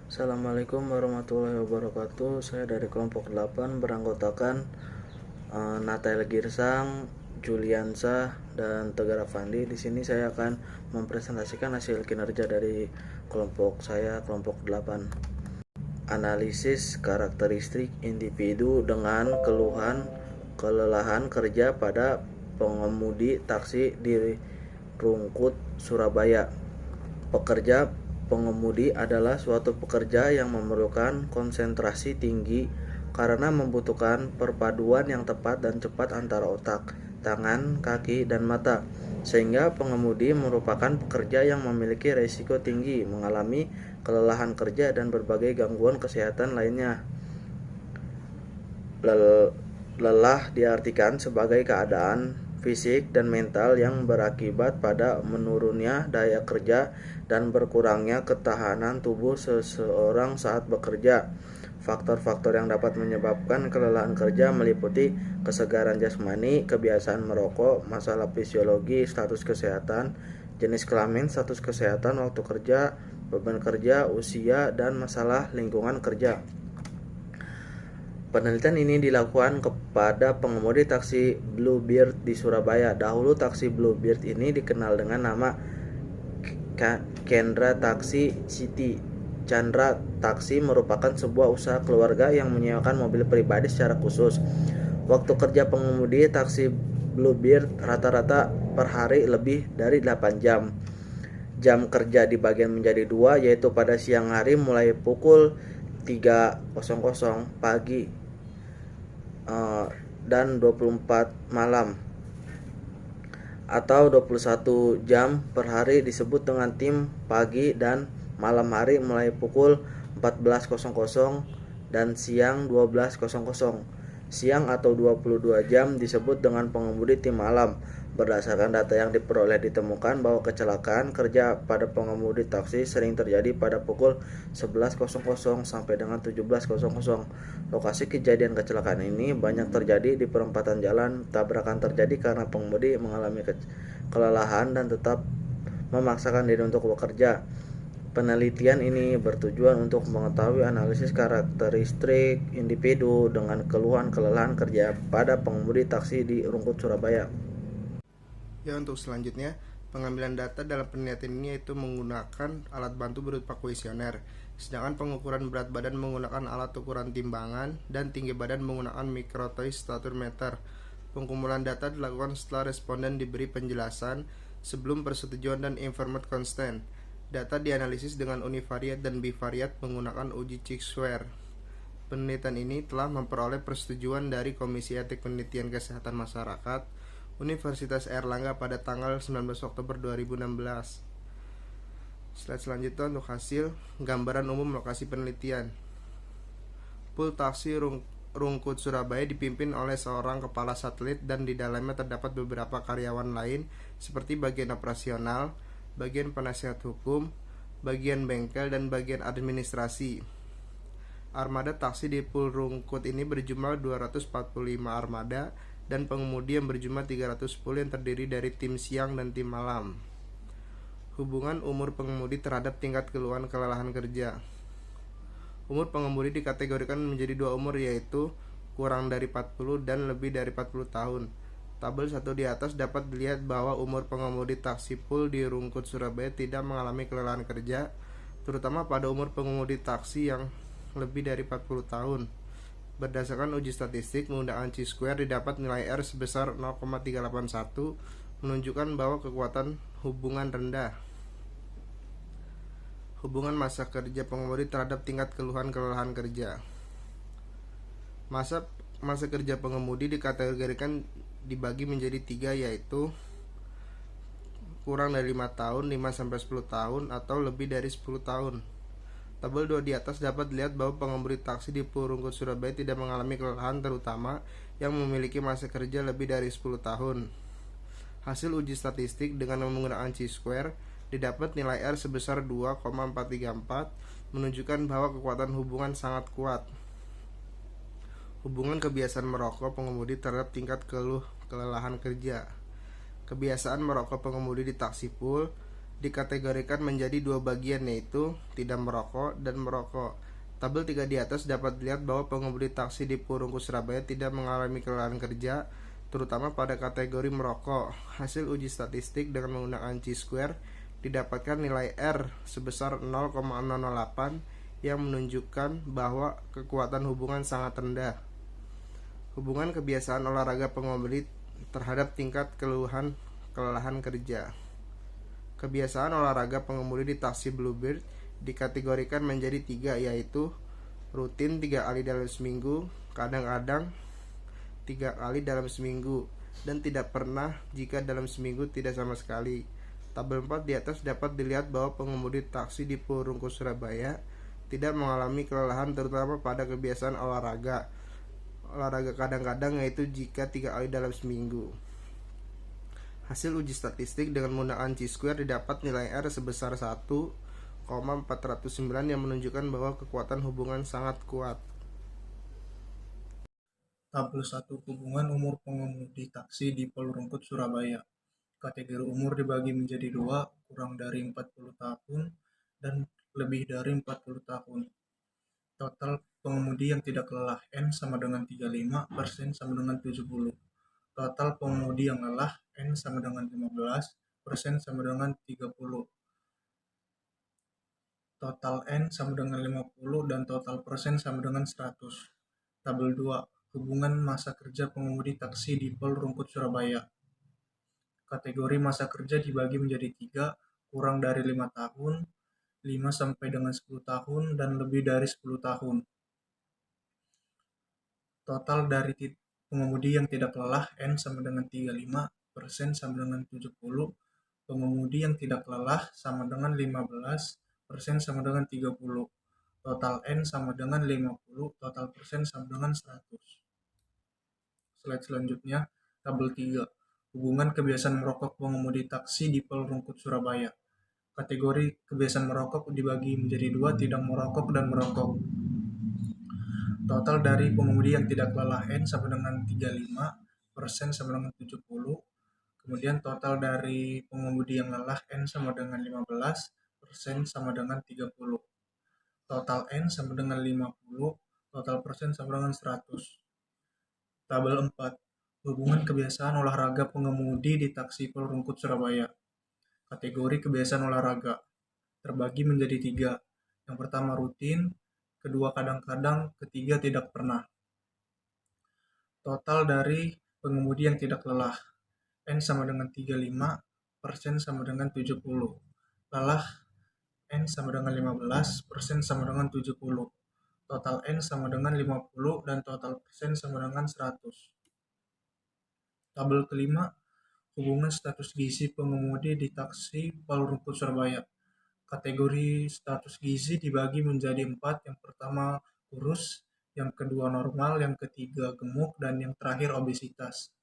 Assalamualaikum warahmatullahi wabarakatuh. Saya dari kelompok 8 beranggotakan Natael Girsang, Juliansa, dan Tegar Afandi. Di sini saya akan mempresentasikan hasil kinerja dari kelompok saya, kelompok 8. Analisis karakteristik individu dengan keluhan kelelahan kerja pada pengemudi taksi di Rungkut, Surabaya. Pekerja pengemudi adalah suatu pekerja yang memerlukan konsentrasi tinggi karena membutuhkan perpaduan yang tepat dan cepat antara otak, tangan, kaki, dan mata, sehingga pengemudi merupakan pekerja yang memiliki risiko tinggi mengalami kelelahan kerja dan berbagai gangguan kesehatan lainnya. Lelah diartikan sebagai keadaan fisik dan mental yang berakibat pada menurunnya daya kerja dan berkurangnya ketahanan tubuh seseorang saat bekerja. Faktor-faktor yang dapat menyebabkan kelelahan kerja meliputi kesegaran jasmani, kebiasaan merokok, masalah fisiologi, status kesehatan, jenis kelamin, status kesehatan waktu kerja, beban kerja, usia, dan masalah lingkungan kerja. Penelitian ini dilakukan kepada pengemudi taksi Bluebird di Surabaya. Dahulu taksi Bluebird ini dikenal dengan nama Kendra Taksi City. Chandra Taksi merupakan sebuah usaha keluarga yang menyewakan mobil pribadi secara khusus. Waktu kerja pengemudi taksi Bluebird rata-rata per hari lebih dari 8 jam. Jam kerja dibagi menjadi dua, yaitu pada siang hari mulai pukul 3.00 pagi dan 24 malam, atau 21 jam per hari disebut dengan tim pagi dan malam hari mulai pukul 14.00 dan siang 12.00. Siang atau 22 jam disebut dengan pengemudi tim malam. Berdasarkan data yang diperoleh ditemukan bahwa kecelakaan kerja pada pengemudi taksi sering terjadi pada pukul 11.00 sampai dengan 17.00. Lokasi kejadian kecelakaan ini banyak terjadi di perempatan jalan. Tabrakan terjadi karena pengemudi mengalami kelelahan dan tetap memaksakan diri untuk bekerja. Penelitian ini bertujuan untuk mengetahui analisis karakteristik individu dengan keluhan kelelahan kerja pada pengemudi taksi di Rungkut, Surabaya. Ya, untuk selanjutnya, pengambilan data dalam penelitian ini yaitu menggunakan alat bantu berupa kuesioner, sedangkan pengukuran berat badan menggunakan alat ukuran timbangan dan tinggi badan menggunakan mikrotoy statur meter. Pengumpulan data dilakukan setelah responden diberi penjelasan sebelum persetujuan dan informed consent. Data dianalisis dengan univariat dan bivariat menggunakan uji Chick-Square. Penelitian ini telah memperoleh persetujuan dari Komisi Etik Penelitian Kesehatan Masyarakat Universitas Airlangga pada tanggal 19 Oktober 2016. Slide selanjutnya untuk hasil gambaran umum lokasi penelitian. Pool taksi Rungkut Surabaya dipimpin oleh seorang kepala satelit dan di dalamnya terdapat beberapa karyawan lain seperti bagian operasional, bagian penasihat hukum, bagian bengkel, dan bagian administrasi. Armada taksi di Pool Rungkut ini berjumlah 245 armada dan pengemudi yang berjumlah 310 yang terdiri dari tim siang dan tim malam. Hubungan umur pengemudi terhadap tingkat keluhan kelelahan kerja. Umur pengemudi dikategorikan menjadi dua umur, yaitu kurang dari 40 dan lebih dari 40 tahun. Tabel 1 di atas dapat dilihat bahwa umur pengemudi taksi Pool di Rungkut Surabaya tidak mengalami kelelahan kerja, terutama pada umur pengemudi taksi yang lebih dari 40 tahun. Berdasarkan uji statistik menggunakan Chi-square didapat nilai R sebesar 0,381, menunjukkan bahwa kekuatan hubungan rendah. Hubungan masa kerja pengemudi terhadap tingkat keluhan kelelahan kerja. Masa kerja pengemudi dikategorikan dibagi menjadi 3, yaitu kurang dari 5 tahun, 5-10 tahun, atau lebih dari 10 tahun. Tabel 2 di atas dapat dilihat bahwa pengemudi taksi di Pool Rungkut Surabaya tidak mengalami kelelahan, terutama yang memiliki masa kerja lebih dari 10 tahun. Hasil uji statistik dengan menggunakan Chi-square didapat nilai R sebesar 2,434, menunjukkan bahwa kekuatan hubungan sangat kuat. Hubungan kebiasaan merokok pengemudi terhadap tingkat kelelahan kerja. Kebiasaan merokok pengemudi di taksi Pool dikategorikan menjadi dua bagian, yaitu tidak merokok dan merokok. Tabel 3 di atas dapat dilihat bahwa pengemudi taksi di Purungkus Surabaya tidak mengalami kelelahan kerja, terutama pada kategori merokok. Hasil uji statistik dengan menggunakan Chi-square didapatkan nilai R sebesar 0,008 yang menunjukkan bahwa kekuatan hubungan sangat rendah. Hubungan kebiasaan olahraga pengemudi terhadap tingkat kelelahan kerja. Kebiasaan olahraga pengemudi di taksi Bluebird dikategorikan menjadi 3, yaitu rutin 3 kali dalam seminggu, kadang-kadang 3 kali dalam seminggu, dan tidak pernah jika dalam seminggu tidak sama sekali. Tabel 4 di atas dapat dilihat bahwa pengemudi taksi di Purungkus Surabaya tidak mengalami kelelahan terutama pada kebiasaan olahraga kadang-kadang, yaitu jika 3 kali dalam seminggu. Hasil uji statistik dengan menggunakan Chi-square didapat nilai R sebesar 1,409 yang menunjukkan bahwa kekuatan hubungan sangat kuat. Tabel 1 hubungan umur pengemudi taksi di Polrungkut Surabaya. Kategori umur dibagi menjadi 2, kurang dari 40 tahun dan lebih dari 40 tahun. Total pengemudi yang tidak lelah N sama dengan 35%, sama dengan 70. Total pengemudi yang lelah N sama dengan 15%, sama dengan 30. Total N sama dengan 50 dan total persen sama dengan 100. Tabel 2. Hubungan masa kerja pengemudi taksi di Polrungkut Surabaya. Kategori masa kerja dibagi menjadi 3, kurang dari 5 tahun, 5 sampai dengan 10 tahun, dan lebih dari 10 tahun. Total dari pengemudi yang tidak lelah N sama dengan 35%, sama dengan 70. Pengemudi yang tidak lelah sama dengan 15%, sama dengan 30. Total N sama dengan 50, total persen sama dengan 100. Slide selanjutnya, tabel 3. Hubungan kebiasaan merokok pengemudi taksi di Polrungkut Surabaya. Kategori kebiasaan merokok dibagi menjadi 2, tidak merokok dan merokok. Total dari pengemudi yang tidak lelah N sama dengan 35%, sama dengan 70. Kemudian total dari pengemudi yang lelah N sama dengan 15%, sama dengan 30. Total N sama dengan 50, total persen sama dengan 100. Tabel 4. Hubungan kebiasaan olahraga pengemudi di taksi Polrungkut Surabaya. Kategori kebiasaan olahraga terbagi menjadi 3. Yang pertama rutin, kedua kadang-kadang, ketiga tidak pernah. Total dari pengemudi yang tidak lelah N sama dengan 35%, sama dengan 70. Lelah N sama dengan 15%, sama dengan 70. Total N sama dengan 50 dan total persen sama dengan 100. Tabel kelima, hubungan status gizi pengemudi di taksi Polrungkut Surabaya. Kategori status gizi dibagi menjadi 4, yang pertama kurus, yang kedua normal, yang ketiga gemuk, dan yang terakhir obesitas.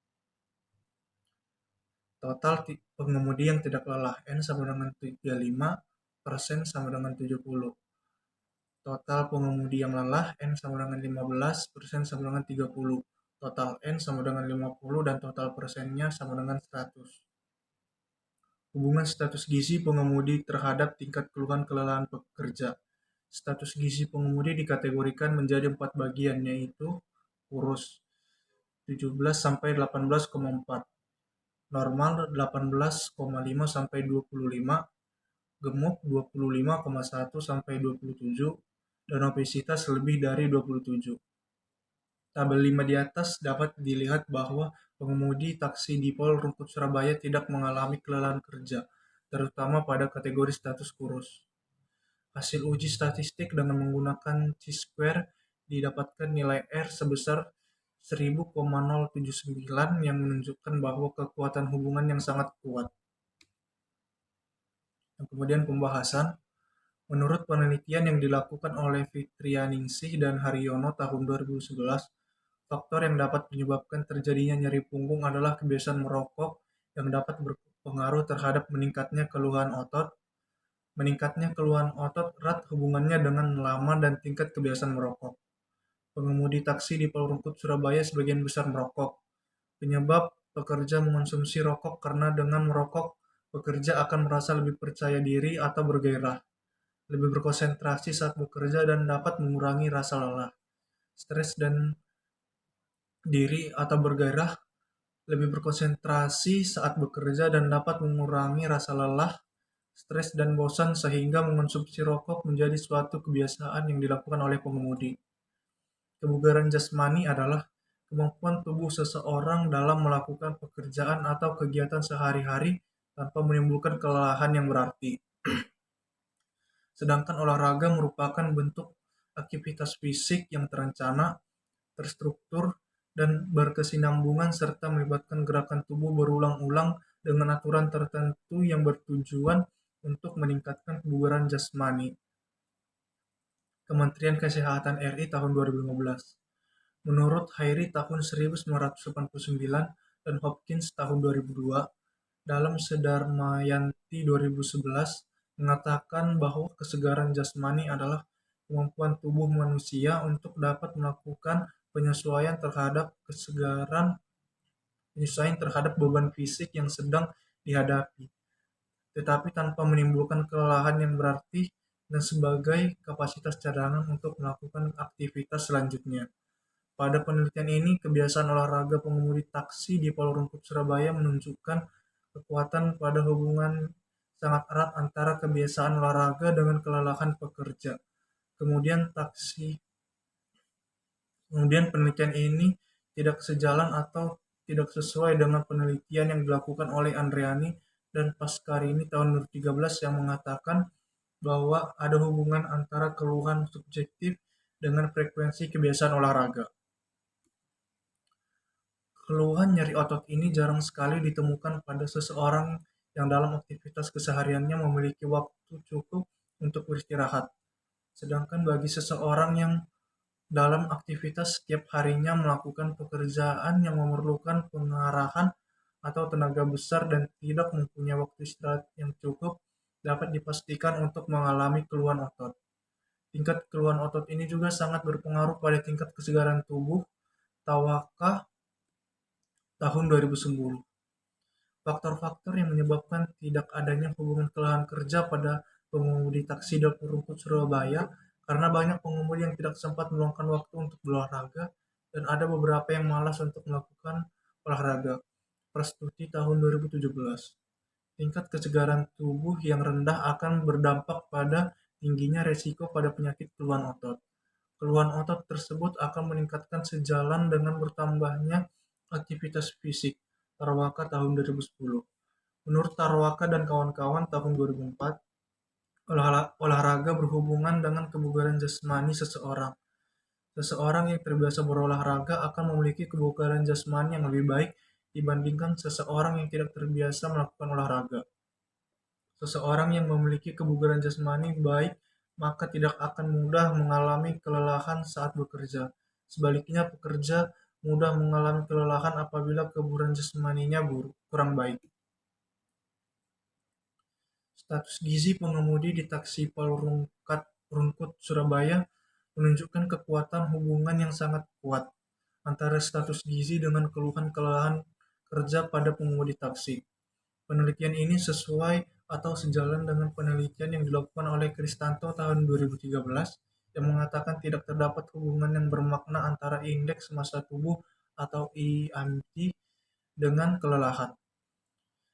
Total pengemudi yang tidak lelah N sama dengan 35%, sama dengan 70. Total pengemudi yang lelah N sama dengan 15%, sama dengan 30. Total N sama dengan 50 dan total persennya sama dengan 100. Hubungan status gizi pengemudi terhadap tingkat keluhan kelelahan pekerja. Status gizi pengemudi dikategorikan menjadi 4 bagian, yaitu kurus 17 sampai 18,4, normal 18,5 sampai 25, gemuk 25,1 sampai 27, dan obesitas lebih dari 27. Tabel 5 di atas dapat dilihat bahwa pengemudi taksi di Polrungkut Surabaya tidak mengalami kelelahan kerja, terutama pada kategori status kurus. Hasil uji statistik dengan menggunakan Chi-square didapatkan nilai R sebesar 1000,079 yang menunjukkan bahwa kekuatan hubungan yang sangat kuat. Dan kemudian pembahasan. Menurut penelitian yang dilakukan oleh Fitrianingsih dan Haryono tahun 2011, faktor yang dapat menyebabkan terjadinya nyeri punggung adalah kebiasaan merokok yang dapat berpengaruh terhadap meningkatnya keluhan otot. Meningkatnya keluhan otot erat hubungannya dengan lama dan tingkat kebiasaan merokok. Pengemudi taksi di Polrungkut Surabaya sebagian besar merokok. Penyebab pekerja mengonsumsi rokok karena dengan merokok Pekerja akan merasa lebih percaya diri atau bergairah, lebih berkonsentrasi saat bekerja dan dapat mengurangi rasa lelah. Stres dan diri atau bergairah, lebih berkonsentrasi saat bekerja dan dapat mengurangi rasa lelah, stres dan bosan sehingga mengonsumsi rokok menjadi suatu kebiasaan yang dilakukan oleh pengemudi. Kebugaran jasmani adalah kemampuan tubuh seseorang dalam melakukan pekerjaan atau kegiatan sehari-hari tanpa menimbulkan kelelahan yang berarti. Sedangkan olahraga merupakan bentuk aktivitas fisik yang terencana, terstruktur, dan berkesinambungan serta melibatkan gerakan tubuh berulang-ulang dengan aturan tertentu yang bertujuan untuk meningkatkan kebugaran jasmani. Kementerian Kesehatan RI tahun 2015. Menurut Hairi tahun 1989 dan Hopkins tahun 2002, dalam Sedarmayanti 2011 mengatakan bahwa kesegaran jasmani adalah kemampuan tubuh manusia untuk dapat melakukan penyesuaian terhadap beban fisik yang sedang dihadapi, tetapi tanpa menimbulkan kelelahan yang berarti dan sebagai kapasitas cadangan untuk melakukan aktivitas selanjutnya. Pada penelitian ini, kebiasaan olahraga pengemudi taksi di Palu Rungkut, Surabaya menunjukkan kekuatan pada hubungan sangat erat antara kebiasaan olahraga dengan kelelahan pekerja. Kemudian penelitian ini tidak sejalan atau tidak sesuai dengan penelitian yang dilakukan oleh Andreani dan Pascarini tahun 2013 yang mengatakan bahwa ada hubungan antara keluhan subjektif dengan frekuensi kebiasaan olahraga. Keluhan nyeri otot ini jarang sekali ditemukan pada seseorang yang dalam aktivitas kesehariannya memiliki waktu cukup untuk beristirahat. Sedangkan bagi seseorang yang dalam aktivitas setiap harinya melakukan pekerjaan yang memerlukan pengarahan atau tenaga besar dan tidak mempunyai waktu istirahat yang cukup, dapat dipastikan untuk mengalami keluhan otot. Tingkat keluhan otot ini juga sangat berpengaruh pada tingkat kesegaran tubuh. Tawakah tahun 2010. Faktor-faktor yang menyebabkan tidak adanya hubungan kelelahan kerja pada pengemudi taksi di Rungkut, Surabaya karena banyak pengemudi yang tidak sempat meluangkan waktu untuk berolahraga dan ada beberapa yang malas untuk melakukan olahraga. Prastuti tahun 2017. Tingkat kesegaran tubuh yang rendah akan berdampak pada tingginya resiko pada penyakit keluhan otot. Keluhan otot tersebut akan meningkatkan sejalan dengan bertambahnya aktivitas fisik. Tarwaka tahun 2010. Menurut Tarwaka dan kawan-kawan tahun 2004, olahraga berhubungan dengan kebugaran jasmani seseorang. Seseorang yang terbiasa berolahraga akan memiliki kebugaran jasmani yang lebih baik dibandingkan seseorang yang tidak terbiasa melakukan olahraga. Seseorang yang memiliki kebugaran jasmani baik maka tidak akan mudah mengalami kelelahan saat bekerja. Sebaliknya, pekerja mudah mengalami kelelahan apabila kebugaran jasmaninya kurang baik. Status gizi pengemudi di taksi Palu Rungkut, Surabaya menunjukkan kekuatan hubungan yang sangat kuat antara status gizi dengan keluhan kelelahan kerja pada pengemudi taksi. Penelitian ini sesuai atau sejalan dengan penelitian yang dilakukan oleh Kristanto tahun 2013 yang mengatakan tidak terdapat hubungan yang bermakna antara indeks massa tubuh atau IMT dengan kelelahan.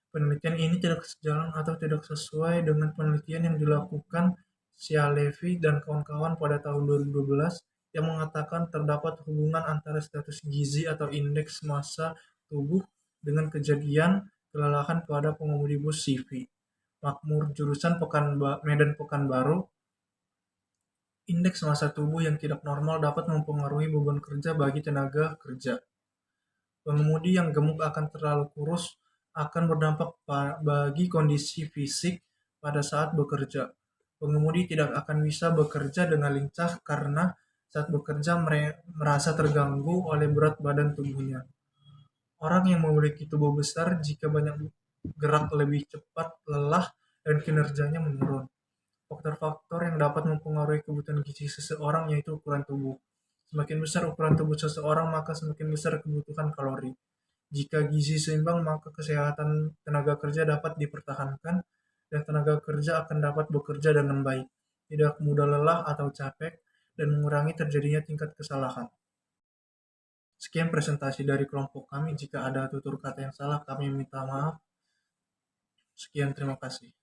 Penelitian ini tidak sejalan atau tidak sesuai dengan penelitian yang dilakukan Cialevi dan kawan-kawan pada tahun 2012 yang mengatakan terdapat hubungan antara status gizi atau indeks massa tubuh dengan kejadian kelelahan pada pengemudi bus CV. Makmur jurusan Medan Pekanbaru, indeks massa tubuh yang tidak normal dapat mempengaruhi beban kerja bagi tenaga kerja. Pengemudi yang gemuk akan terlalu kurus akan berdampak bagi kondisi fisik pada saat bekerja. Pengemudi tidak akan bisa bekerja dengan lincah karena saat bekerja merasa terganggu oleh berat badan tubuhnya. Orang yang memiliki tubuh besar jika banyak gerak lebih cepat lelah dan kinerjanya menurun. Faktor-faktor yang dapat mempengaruhi kebutuhan gizi seseorang yaitu ukuran tubuh. Semakin besar ukuran tubuh seseorang, maka semakin besar kebutuhan kalori. Jika gizi seimbang, maka kesehatan tenaga kerja dapat dipertahankan dan tenaga kerja akan dapat bekerja dengan baik, tidak mudah lelah atau capek, dan mengurangi terjadinya tingkat kesalahan. Sekian presentasi dari kelompok kami. Jika ada tutur kata yang salah, kami minta maaf. Sekian, terima kasih.